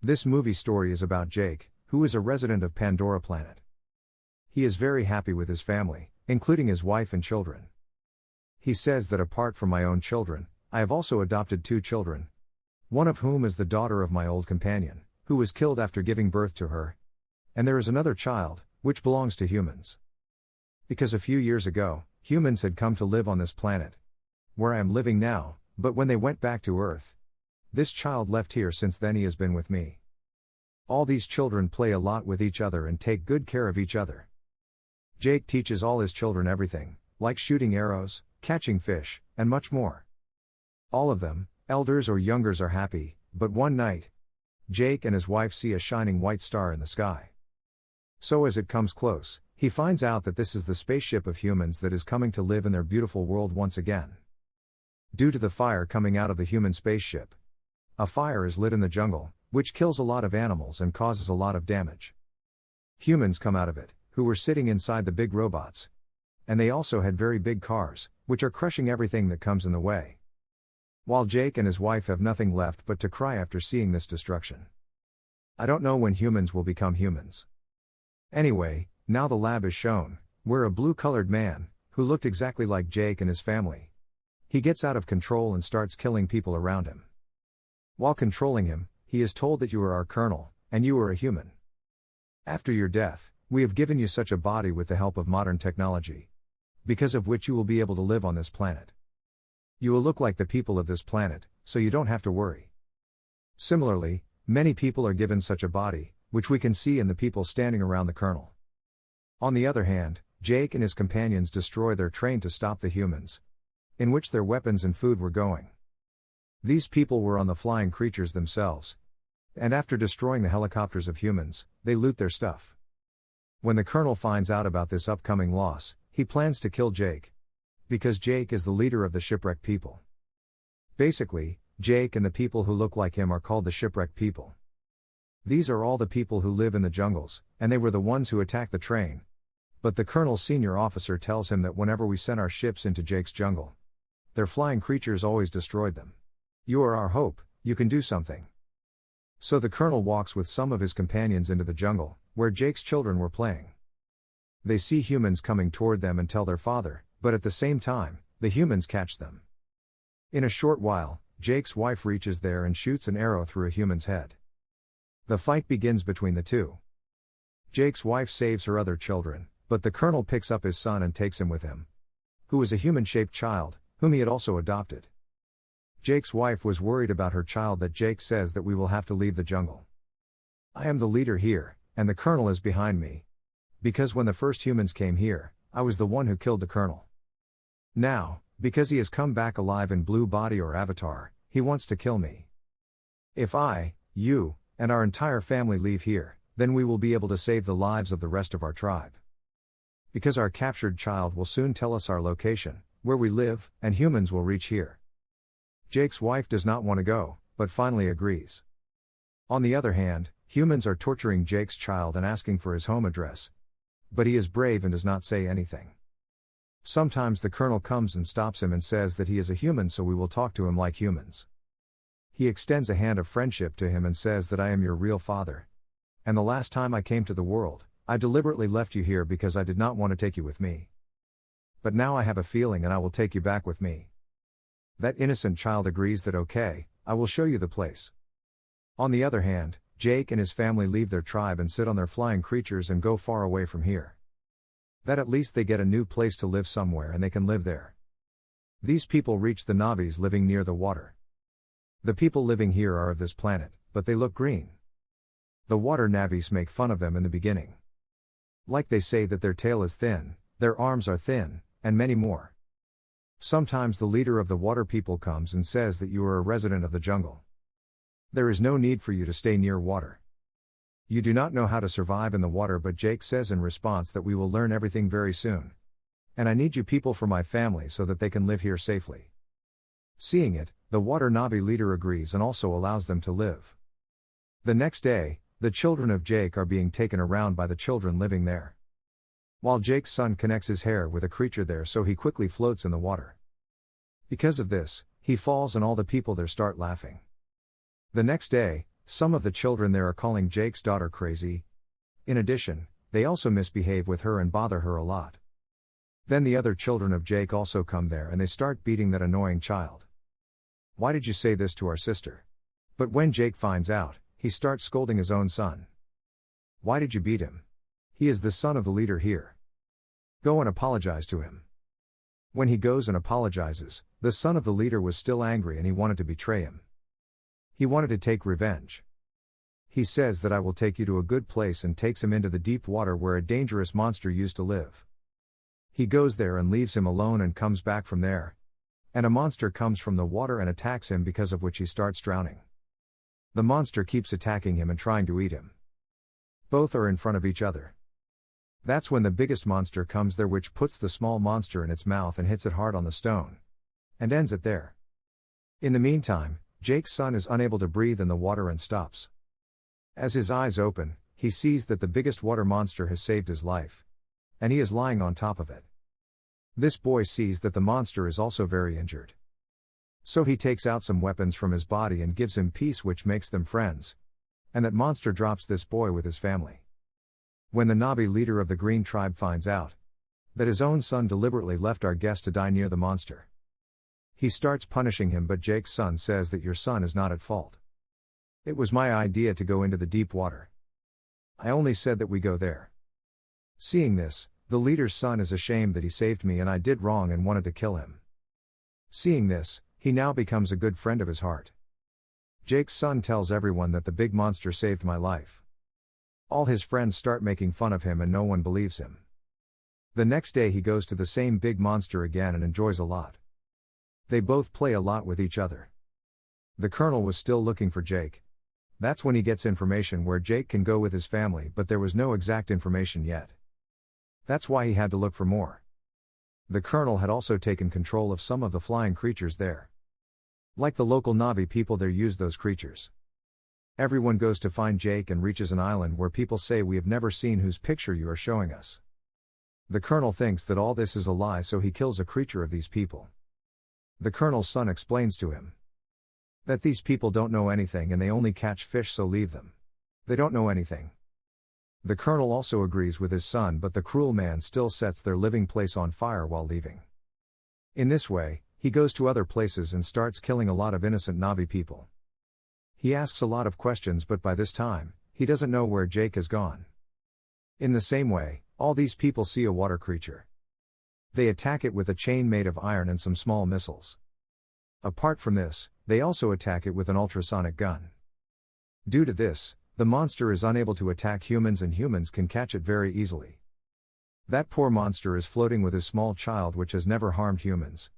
This movie story is about Jake, who is a resident of Pandora Planet. He is very happy with his family, including his wife and children. He says that apart from my own children, I have also adopted 2 children. One of whom is the daughter of my old companion, who was killed after giving birth to her. And there is another child, which belongs to humans. Because a few years ago, humans had come to live on this planet, where I am living now, but when they went back to Earth, this child left here. Since then he has been with me. All these children play a lot with each other and take good care of each other. Jake teaches all his children everything, like shooting arrows, catching fish, and much more. All of them, elders or youngers, are happy, but one night, Jake and his wife see a shining white star in the sky. So as it comes close, he finds out that this is the spaceship of humans that is coming to live in their beautiful world once again. Due to the fire coming out of the human spaceship, a fire is lit in the jungle, which kills a lot of animals and causes a lot of damage. Humans come out of it, who were sitting inside the big robots. And they also had very big cars, which are crushing everything that comes in the way. While Jake and his wife have nothing left but to cry after seeing this destruction. I don't know when humans will become humans. Anyway, now the lab is shown, where a blue-colored man, who looked exactly like Jake and his family. He gets out of control and starts killing people around him. While controlling him, he is told that you are our colonel, and you are a human. After your death, we have given you such a body with the help of modern technology, because of which you will be able to live on this planet. You will look like the people of this planet, so you don't have to worry. Similarly, many people are given such a body, which we can see in the people standing around the colonel. On the other hand, Jake and his companions destroy their train to stop the humans, in which their weapons and food were going. These people were on the flying creatures themselves, and after destroying the helicopters of humans, they loot their stuff. When the colonel finds out about this upcoming loss, he plans to kill Jake, because Jake is the leader of the shipwrecked people. Basically, Jake and the people who look like him are called the shipwrecked people. These are all the people who live in the jungles, and they were the ones who attacked the train. But the colonel's senior officer tells him that whenever we sent our ships into Jake's jungle, their flying creatures always destroyed them. You are our hope, you can do something. So the colonel walks with some of his companions into the jungle, where Jake's children were playing. They see humans coming toward them and tell their father, but at the same time, the humans catch them. In a short while, Jake's wife reaches there and shoots an arrow through a human's head. The fight begins between the two. Jake's wife saves her other children, but the colonel picks up his son and takes him with him, who is a human-shaped child, whom he had also adopted. Jake's wife was worried about her child that Jake says that we will have to leave the jungle. I am the leader here, and the colonel is behind me. Because when the first humans came here, I was the one who killed the colonel. Now, because he has come back alive in blue body or avatar, he wants to kill me. If I, you, and our entire family leave here, then we will be able to save the lives of the rest of our tribe. Because our captured child will soon tell us our location, where we live, and humans will reach here. Jake's wife does not want to go, but finally agrees. On the other hand, humans are torturing Jake's child and asking for his home address. But he is brave and does not say anything. Sometimes the colonel comes and stops him and says that he is a human, so we will talk to him like humans. He extends a hand of friendship to him and says that I am your real father. And the last time I came to the world, I deliberately left you here because I did not want to take you with me. But now I have a feeling and I will take you back with me. That innocent child agrees that okay, I will show you the place. On the other hand, Jake and his family leave their tribe and sit on their flying creatures and go far away from here. That at least they get a new place to live somewhere and they can live there. These people reach the Navis living near the water. The people living here are of this planet, but they look green. The water Navis make fun of them in the beginning. Like they say that their tail is thin, their arms are thin, and many more. Sometimes the leader of the water people comes and says that you are a resident of the jungle. There is no need for you to stay near water. You do not know how to survive in the water, but Jake says in response that we will learn everything very soon. And I need you people for my family so that they can live here safely. Seeing it, the water Navi leader agrees and also allows them to live. The next day, the children of Jake are being taken around by the children living there. While Jake's son connects his hair with a creature there, so he quickly floats in the water. Because of this, he falls and all the people there start laughing. The next day, Some of the children there are calling Jake's daughter crazy. In addition, they also misbehave with her and bother her a lot. Then the other children of Jake also come there and they start beating that annoying child. Why did you say this to our sister? But when Jake finds out, he starts scolding his own son. Why did you beat him? He is the son of the leader here. Go and apologize to him. When he goes and apologizes, the son of the leader was still angry and he wanted to betray him. He wanted to take revenge. He says that I will take you to a good place and takes him into the deep water where a dangerous monster used to live. He goes there and leaves him alone and comes back from there. And a monster comes from the water and attacks him, because of which he starts drowning. The monster keeps attacking him and trying to eat him. Both are in front of each other. That's when the biggest monster comes there, which puts the small monster in its mouth and hits it hard on the stone. And ends it there. In the meantime, Jake's son is unable to breathe in the water and stops. As his eyes open, he sees that the biggest water monster has saved his life. And he is lying on top of it. This boy sees that the monster is also very injured. So he takes out some weapons from his body and gives him peace, which makes them friends. And that monster drops this boy with his family. When the Navi leader of the Green tribe finds out that his own son deliberately left our guest to die near the monster, he starts punishing him, but Jake's son says that your son is not at fault. It was my idea to go into the deep water. I only said that we go there. Seeing this, the leader's son is ashamed that he saved me and I did wrong and wanted to kill him. Seeing this, he now becomes a good friend of his heart. Jake's son tells everyone that the big monster saved my life. All his friends start making fun of him and no one believes him. The next day he goes to the same big monster again and enjoys a lot. They both play a lot with each other. The colonel was still looking for Jake. That's when he gets information where Jake can go with his family, but there was no exact information yet. That's why he had to look for more. The colonel had also taken control of some of the flying creatures there. Like the local Navi people there use those creatures. Everyone goes to find Jake and reaches an island where people say we have never seen whose picture you are showing us. The colonel thinks that all this is a lie, so he kills a creature of these people. The colonel's son explains to him that these people don't know anything and they only catch fish, so leave them. They don't know anything. The colonel also agrees with his son, but the cruel man still sets their living place on fire while leaving. In this way, he goes to other places and starts killing a lot of innocent Navi people. He asks a lot of questions, but by this time, he doesn't know where Jake has gone. In the same way, all these people see a water creature. They attack it with a chain made of iron and some small missiles. Apart from this, they also attack it with an ultrasonic gun. Due to this, the monster is unable to attack humans and humans can catch it very easily. That poor monster is floating with his small child, which has never harmed humans.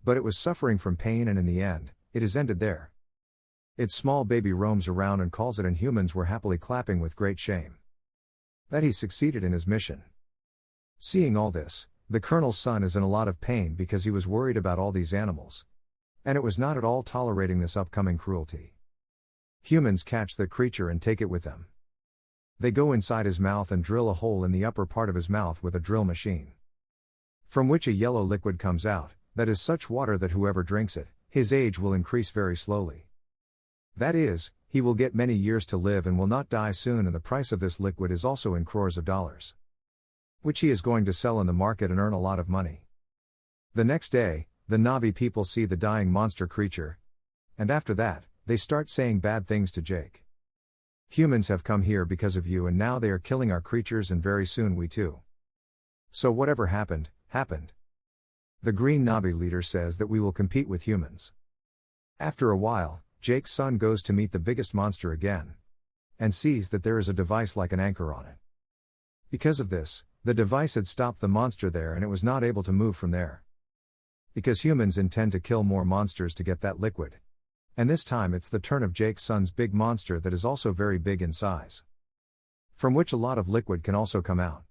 But it was suffering from pain, and in the end, it is ended there. Its small baby roams around and calls it, and humans were happily clapping with great shame that he succeeded in his mission. Seeing all this, the colonel's son is in a lot of pain because he was worried about all these animals. And it was not at all tolerating this upcoming cruelty. Humans catch the creature and take it with them. They go inside his mouth and drill a hole in the upper part of his mouth with a drill machine, from which a yellow liquid comes out, that is such water that whoever drinks it, his age will increase very slowly. That is, he will get many years to live and will not die soon, and the price of this liquid is also in crores of dollars, which he is going to sell in the market and earn a lot of money. The next day, the Navi people see the dying monster creature, and after that, they start saying bad things to Jake. Humans have come here because of you and now they are killing our creatures, and very soon we too. So whatever happened, happened. The Green Navi leader says that we will compete with humans. After a while, Jake's son goes to meet the biggest monster again, and sees that there is a device like an anchor on it. Because of this, the device had stopped the monster there and it was not able to move from there. Because humans intend to kill more monsters to get that liquid. And this time it's the turn of Jake's son's big monster that is also very big in size, from which a lot of liquid can also come out.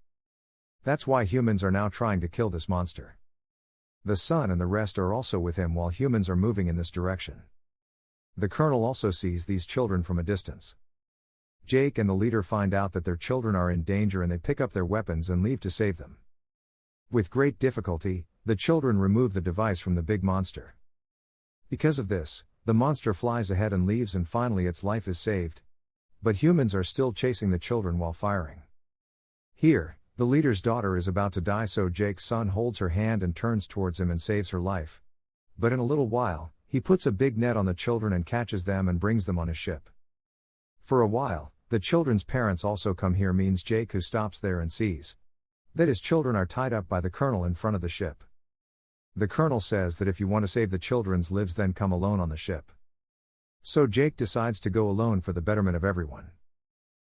That's why humans are now trying to kill this monster. The son and the rest are also with him while humans are moving in this direction. The colonel also sees these children from a distance. Jake and the leader find out that their children are in danger and they pick up their weapons and leave to save them. With great difficulty, the children remove the device from the big monster. Because of this, the monster flies ahead and leaves, and finally its life is saved, but humans are still chasing the children while firing. Here, the leader's daughter is about to die, so Jake's son holds her hand and turns towards him and saves her life. But in a little while, he puts a big net on the children and catches them and brings them on his ship. For a while, the children's parents also come here, means Jake, who stops there and sees that his children are tied up by the colonel in front of the ship. The colonel says that if you want to save the children's lives, then come alone on the ship. So Jake decides to go alone for the betterment of everyone.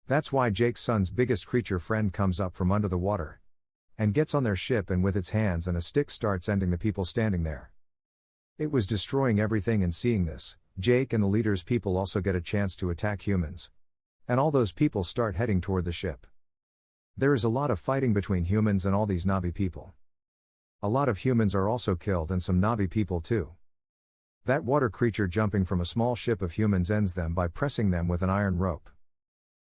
That's why Jake's son's biggest creature friend comes up from under the water and gets on their ship, and with its hands and a stick starts ending the people standing there. It was destroying everything, and seeing this, Jake and the leader's people also get a chance to attack humans. And all those people start heading toward the ship. There is a lot of fighting between humans and all these Na'vi people. A lot of humans are also killed, and some Na'vi people too. That water creature jumping from a small ship of humans ends them by pressing them with an iron rope.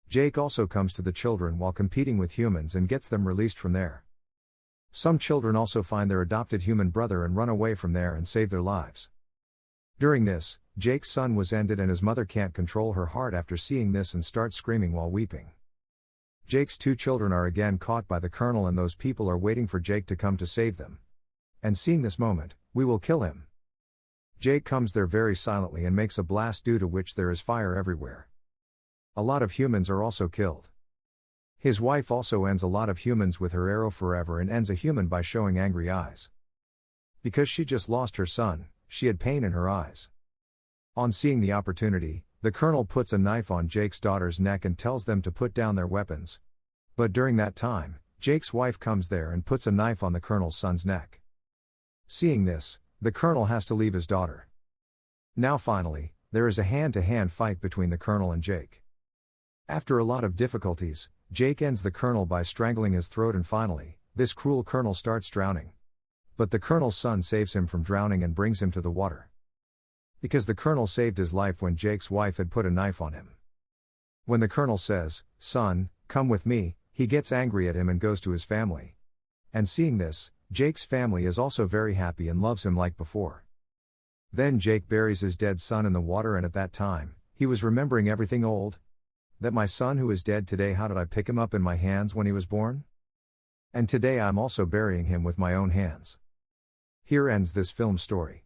Jake also comes to the children while competing with humans and gets them released from there. Some children also find their adopted human brother and run away from there and save their lives. During this, Jake's son was ended, and his mother can't control her heart after seeing this and starts screaming while weeping. Jake's 2 children are again caught by the colonel, and those people are waiting for Jake to come to save them. And seeing this moment, we will kill him. Jake comes there very silently and makes a blast, due to which there is fire everywhere. A lot of humans are also killed. His wife also ends a lot of humans with her arrow forever, and ends a human by showing angry eyes. Because she just lost her son, she had pain in her eyes. On seeing the opportunity, the colonel puts a knife on Jake's daughter's neck and tells them to put down their weapons. But during that time, Jake's wife comes there and puts a knife on the colonel's son's neck. Seeing this, the colonel has to leave his daughter. Now finally, there is a hand-to-hand fight between the colonel and Jake. After a lot of difficulties, Jake ends the colonel by strangling his throat, and finally, this cruel colonel starts drowning. But the colonel's son saves him from drowning and brings him to the water. Because the colonel saved his life when Jake's wife had put a knife on him. When the colonel says, "Son, come with me," he gets angry at him and goes to his family. And seeing this, Jake's family is also very happy and loves him like before. Then Jake buries his dead son in the water, and at that time, he was remembering everything old. That my son who is dead today, how did I pick him up in my hands when he was born? And today I'm also burying him with my own hands. Here ends this film story.